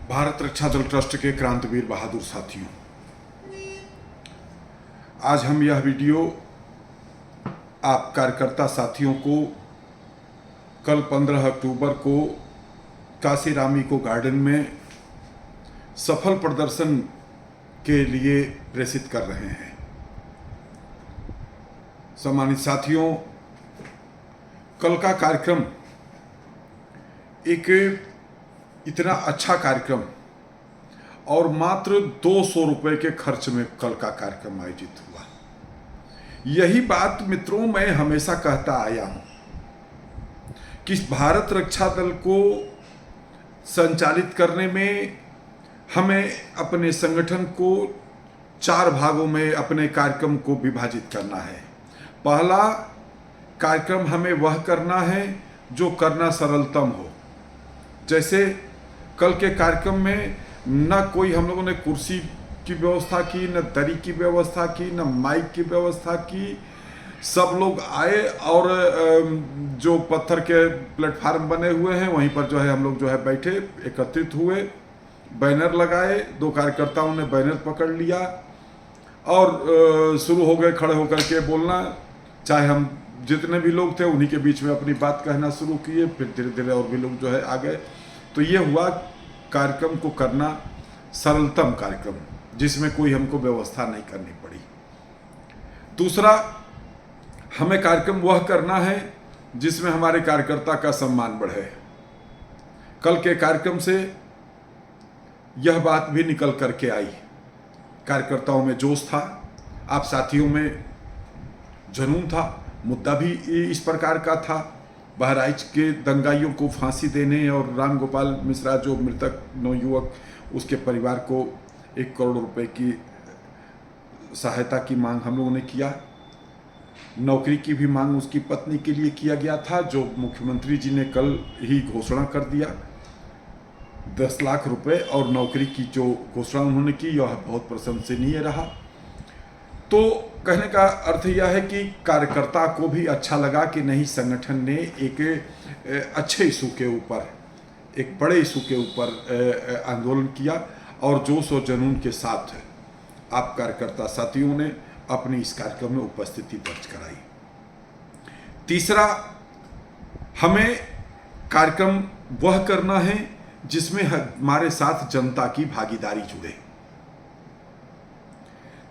भारत रक्षा दल ट्रस्ट के क्रांतिवीर बहादुर साथियों, आज हम यह वीडियो आप कार्यकर्ता साथियों को कल 15 अक्टूबर को काशीराम इको गार्डन में सफल प्रदर्शन के लिए प्रेषित कर रहे हैं। सम्मानित साथियों, कल का कार्यक्रम एक इतना अच्छा कार्यक्रम और मात्र 200 रुपये के खर्च में कल का कार्यक्रम आयोजित हुआ। यही बात मित्रों मैं हमेशा कहता आया हूं कि भारत रक्षा दल को संचालित करने में हमें अपने संगठन को 4 भागों में अपने कार्यक्रम को विभाजित करना है। पहला कार्यक्रम हमें वह करना है जो करना सरलतम हो। जैसे कल के कार्यक्रम में न कोई हम लोगों ने कुर्सी की व्यवस्था की, न दरी की व्यवस्था की, न माइक की व्यवस्था की। सब लोग आए और जो पत्थर के प्लेटफार्म बने हुए हैं वहीं पर जो है हम लोग जो है बैठे, एकत्रित हुए, बैनर लगाए। 2 कार्यकर्ताओं ने बैनर पकड़ लिया और शुरू हो गए खड़े होकर के बोलना। चाहे हम जितने भी लोग थे उन्हीं के बीच में अपनी बात कहना शुरू किए। फिर धीरे धीरे और भी लोग जो है आ गए। तो ये हुआ कार्यक्रम को करना सरलतम कार्यक्रम, जिसमें कोई हमको व्यवस्था नहीं करनी पड़ी। दूसरा, हमें कार्यक्रम वह करना है जिसमें हमारे कार्यकर्ता का सम्मान बढ़े। कल के कार्यक्रम से यह बात भी निकल करके आई। कार्यकर्ताओं में जोश था, आप साथियों में जुनून था। मुद्दा भी इस प्रकार का था, बहराइच के दंगाइयों को फांसी देने और राम गोपाल मिश्रा जो मृतक नवयुवक, उसके परिवार को 1 करोड़ रुपए की सहायता की मांग हम लोगों ने किया। नौकरी की भी मांग उसकी पत्नी के लिए किया गया था, जो मुख्यमंत्री जी ने कल ही घोषणा कर दिया 10 लाख रुपए। और नौकरी की जो घोषणा उन्होंने की यह बहुत प्रशंसनीय रहा। तो कहने का अर्थ यह है कि कार्यकर्ता को भी अच्छा लगा कि नहीं, संगठन ने एक अच्छे इशू के ऊपर, एक बड़े इशू के ऊपर आंदोलन किया और जोश और जुनून के साथ आप कार्यकर्ता साथियों ने अपनी इस कार्यक्रम में उपस्थिति दर्ज कराई। तीसरा, हमें कार्यक्रम वह करना है जिसमें हमारे साथ जनता की भागीदारी जुड़े।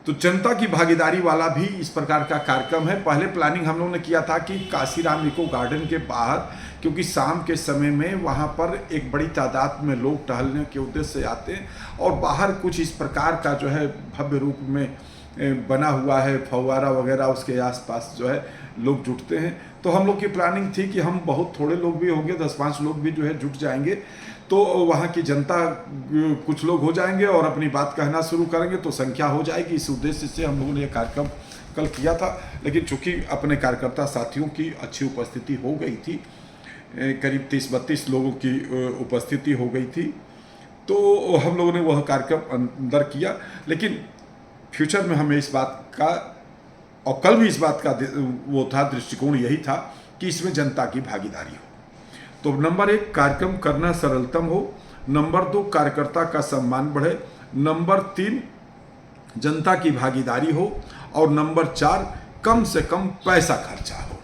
तो जनता की भागीदारी वाला भी इस प्रकार का कार्यक्रम है। पहले प्लानिंग हम लोगों ने किया था कि काशीराम इको गार्डन के बाहर, क्योंकि शाम के समय में वहाँ पर एक बड़ी तादाद में लोग टहलने के उद्देश्य से आते हैं और बाहर कुछ इस प्रकार का जो है भव्य रूप में बना हुआ है, फव्वारा वगैरह, उसके आसपास जो है लोग जुटते हैं। तो हम लोग की प्लानिंग थी कि हम बहुत थोड़े लोग भी होंगे, 10-5 लोग भी जो है जुट जाएंगे, तो वहाँ की जनता कुछ लोग हो जाएंगे और अपनी बात कहना शुरू करेंगे तो संख्या हो जाएगी। इस उद्देश्य से हम लोगों ने यह कार्यक्रम कल किया था। लेकिन चूंकि अपने कार्यकर्ता साथियों की अच्छी उपस्थिति हो गई थी, करीब 30-32 लोगों की उपस्थिति हो गई थी, तो हम लोगों ने वह कार्यक्रम अंदर किया। लेकिन फ्यूचर में हमें इस बात का, और कल भी इस बात का वो था, दृष्टिकोण यही था कि इसमें जनता की भागीदारी हो। तो नंबर 1, कार्यक्रम करना सरलतम हो। नंबर 2, कार्यकर्ता का सम्मान बढ़े। नंबर 3, जनता की भागीदारी हो। और नंबर 4, कम से कम पैसा खर्चा हो।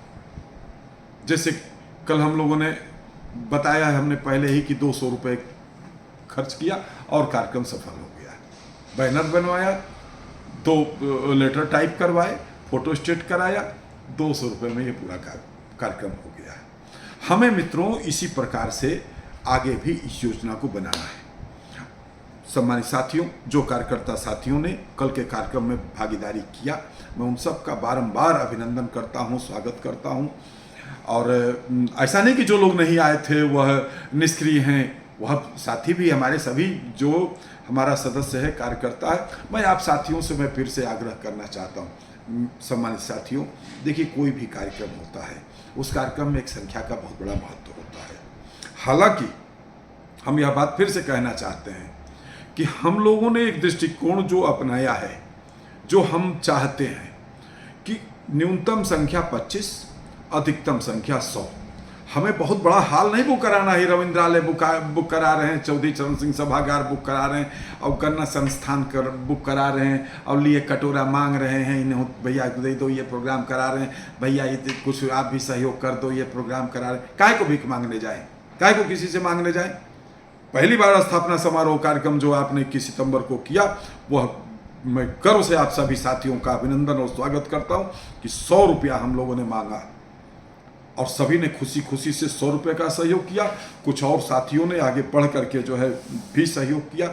जैसे कल हम लोगों ने बताया है, हमने पहले ही कि 200 रुपये खर्च किया और कार्यक्रम सफल हो गया। बैनर बनवाया, 2 लेटर टाइप करवाए, फोटो स्टेट कराया, 200 रुपये में ये पूरा कार्यक्रम हो गया है। हमें मित्रों इसी प्रकार से आगे भी इस योजना को बनाना है। सम्मानित साथियों, जो कार्यकर्ता साथियों ने कल के कार्यक्रम में भागीदारी किया, मैं उन सब का बारंबार अभिनंदन करता हूं, स्वागत करता हूं। और ऐसा नहीं कि जो लोग नहीं आए थे वह निष्क्रिय हैं, वह साथी भी हमारे सभी, जो हमारा सदस्य है, कार्यकर्ता है। मैं आप साथियों से मैं फिर से आग्रह करना चाहता हूँ, सम्मानित साथियों, देखिए कोई भी कार्यक्रम होता है, उस कार्यक्रम में एक संख्या का बहुत बड़ा महत्व होता है। हालांकि हम यह बात फिर से कहना चाहते हैं कि हम लोगों ने एक दृष्टिकोण जो अपनाया है, जो हम चाहते हैं कि न्यूनतम संख्या 25, अधिकतम संख्या 100। हमें बहुत बड़ा हॉल नहीं बुक कराना है, रविंद्रालय बुक करा रहे हैं, चौधरी चरण सिंह सभागार बुक करा रहे हैं, और गन्ना संस्थान बुक करा रहे हैं, और लिए कटोरा मांग रहे हैं, इन्हें भैया दे दो, ये प्रोग्राम करा रहे हैं, भैया ये कुछ आप भी सहयोग कर दो, ये प्रोग्राम करा रहे हैं। काहे को भीख मांगने जाए, काहे को किसी से मांगने जाए। पहली बार स्थापना समारोह कार्यक्रम जो आपने 21 सितंबर को किया, वह मैं गर्व से आप सभी साथियों का अभिनंदन और स्वागत करता हूं कि 100 रुपया हम लोगों ने मांगा और सभी ने खुशी खुशी से 100 रुपये का सहयोग किया। कुछ और साथियों ने आगे बढ़ करके जो है भी सहयोग किया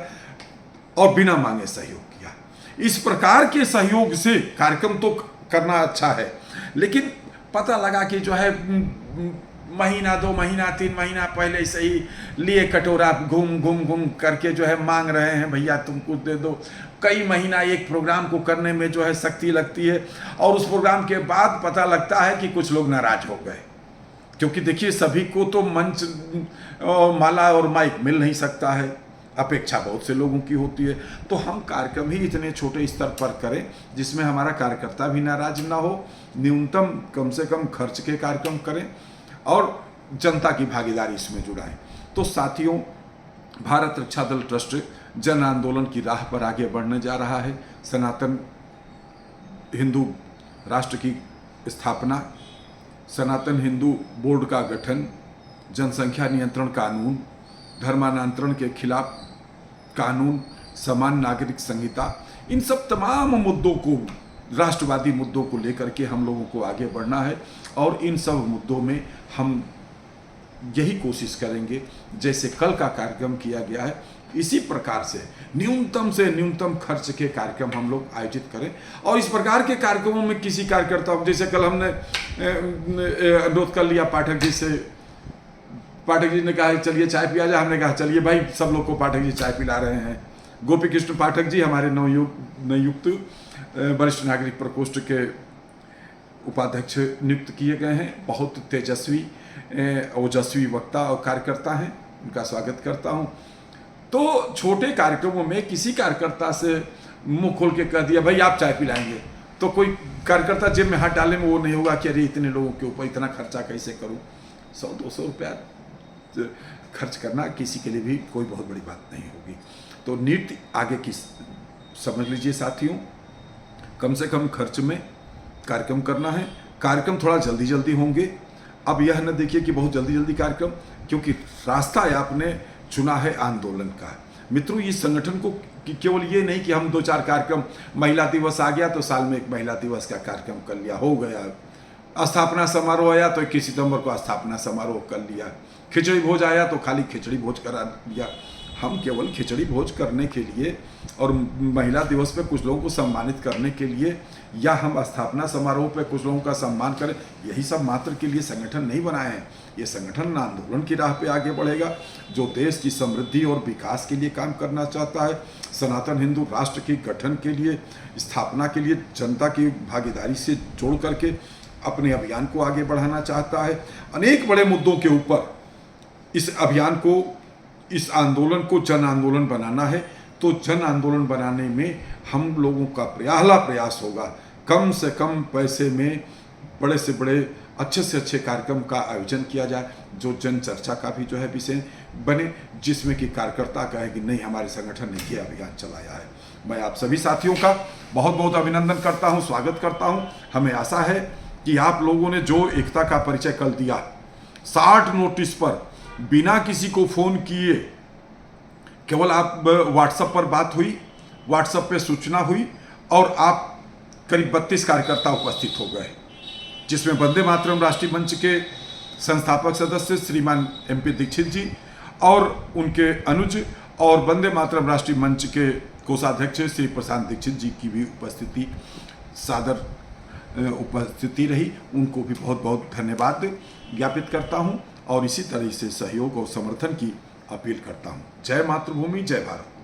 और बिना मांगे सहयोग किया। इस प्रकार के सहयोग से कार्यक्रम तो करना अच्छा है, लेकिन पता लगा कि जो है महीना 2 महीना 3 महीना पहले से ही लिए कटोरा घूम करके जो है मांग रहे हैं, भैया तुम कुछ दे दो। कई महीना एक प्रोग्राम को करने में जो है शक्ति लगती है, और उस प्रोग्राम के बाद पता लगता है कि कुछ लोग नाराज हो गए, क्योंकि देखिए सभी को तो मंच और माला और माइक मिल नहीं सकता है, अपेक्षा बहुत से लोगों की होती है। तो हम कार्यक्रम ही इतने छोटे स्तर पर करें जिसमें हमारा कार्यकर्ता भी नाराज ना हो, न्यूनतम कम से कम खर्च के कार्यक्रम करें और जनता की भागीदारी इसमें जुड़ाएं। तो साथियों, भारत रक्षा दल ट्रस्ट जन आंदोलन की राह पर आगे बढ़ने जा रहा है। सनातन हिंदू राष्ट्र की स्थापना, सनातन हिंदू बोर्ड का गठन, जनसंख्या नियंत्रण कानून, धर्मांतरण के खिलाफ कानून, समान नागरिक संहिता, इन सब तमाम मुद्दों को, राष्ट्रवादी मुद्दों को लेकर के हम लोगों को आगे बढ़ना है। और इन सब मुद्दों में हम यही कोशिश करेंगे जैसे कल का कार्यक्रम किया गया है, इसी प्रकार से न्यूनतम खर्च के कार्यक्रम हम लोग आयोजित करें। और इस प्रकार के कार्यक्रमों में किसी कार्यकर्ता, जैसे कल हमने अनुरोध कर लिया पाठक जी से, पाठक जी ने कहा चलिए चाय पिया जाए, हमने कहा चलिए भाई, सब लोग को पाठक जी चाय पिला रहे हैं। गोपी कृष्ण पाठक जी हमारे नवनियुक्त वरिष्ठ नागरिक प्रकोष्ठ के उपाध्यक्ष नियुक्त किए गए हैं। बहुत तेजस्वी ओजस्वी वक्ता और कार्यकर्ता हैं, उनका स्वागत करता हूं। तो छोटे कार्यक्रमों में किसी कार्यकर्ता से मुंह खोल के कह दिया भाई आप चाय पिलाएंगे, तो कोई कार्यकर्ता जेब में हाथ डालने में वो नहीं होगा कि अरे इतने लोगों के ऊपर इतना खर्चा कैसे करूं। 100-200 रुपया खर्च करना किसी के लिए भी कोई बहुत बड़ी बात नहीं होगी। तो नीति आगे की समझ लीजिए साथियों, कम से कम खर्च में कार्यक्रम करना है। कार्यक्रम थोड़ा जल्दी होंगे। अब यह न देखिए कि बहुत जल्दी कार्यक्रम, क्योंकि रास्ता आपने चुना है आंदोलन का। मित्रों, इस संगठन को केवल ये नहीं कि हम 2-4 कार्यक्रम, महिला दिवस आ गया तो साल में एक महिला दिवस का कार्यक्रम कर लिया, हो गया। स्थापना समारोह आया तो 21 सितंबर को स्थापना समारोह कर लिया। खिचड़ी भोज आया तो खाली खिचड़ी भोज करा दिया। हम केवल खिचड़ी भोज करने के लिए और महिला दिवस पे कुछ लोगों को सम्मानित करने के लिए, या हम स्थापना समारोह पे कुछ लोगों का सम्मान करें, यही सब मात्र के लिए संगठन नहीं बनाए हैं। ये संगठन आंदोलन की राह पे आगे बढ़ेगा, जो देश की समृद्धि और विकास के लिए काम करना चाहता है, सनातन हिंदू राष्ट्र के गठन के लिए, स्थापना के लिए जनता की भागीदारी से जोड़ करके अपने अभियान को आगे बढ़ाना चाहता है। अनेक बड़े मुद्दों के ऊपर इस अभियान को, इस आंदोलन को जन आंदोलन बनाना है। तो जन आंदोलन बनाने में हम लोगों का पहला प्रयास होगा कम से कम पैसे में बड़े से बड़े, अच्छे से अच्छे कार्यक्रम का आयोजन किया जाए, जो जन चर्चा का भी जो है विषय बने, जिसमें कि कार्यकर्ता कहे कि नहीं हमारे संगठन ने ये अभियान चलाया है। मैं आप सभी साथियों का बहुत बहुत अभिनंदन करता हूँ, स्वागत करता हूँ। हमें आशा है कि आप लोगों ने जो एकता का परिचय कल दिया, 60 नोटिस पर बिना किसी को फोन किए, केवल आप व्हाट्सएप पर बात हुई, व्हाट्सएप पे सूचना हुई और आप करीब 32 कार्यकर्ता उपस्थित हो गए, जिसमें वंदे मातरम राष्ट्रीय मंच के संस्थापक सदस्य श्रीमान MP दीक्षित जी और उनके अनुज, और वंदे मातरम राष्ट्रीय मंच के कोषाध्यक्ष श्री प्रशांत दीक्षित जी की भी उपस्थिति, सादर उपस्थिति रही। उनको भी बहुत बहुत धन्यवाद ज्ञापित करता हूं और इसी तरह से सहयोग और समर्थन की अपील करता हूं। जय मातृभूमि, जय भारत।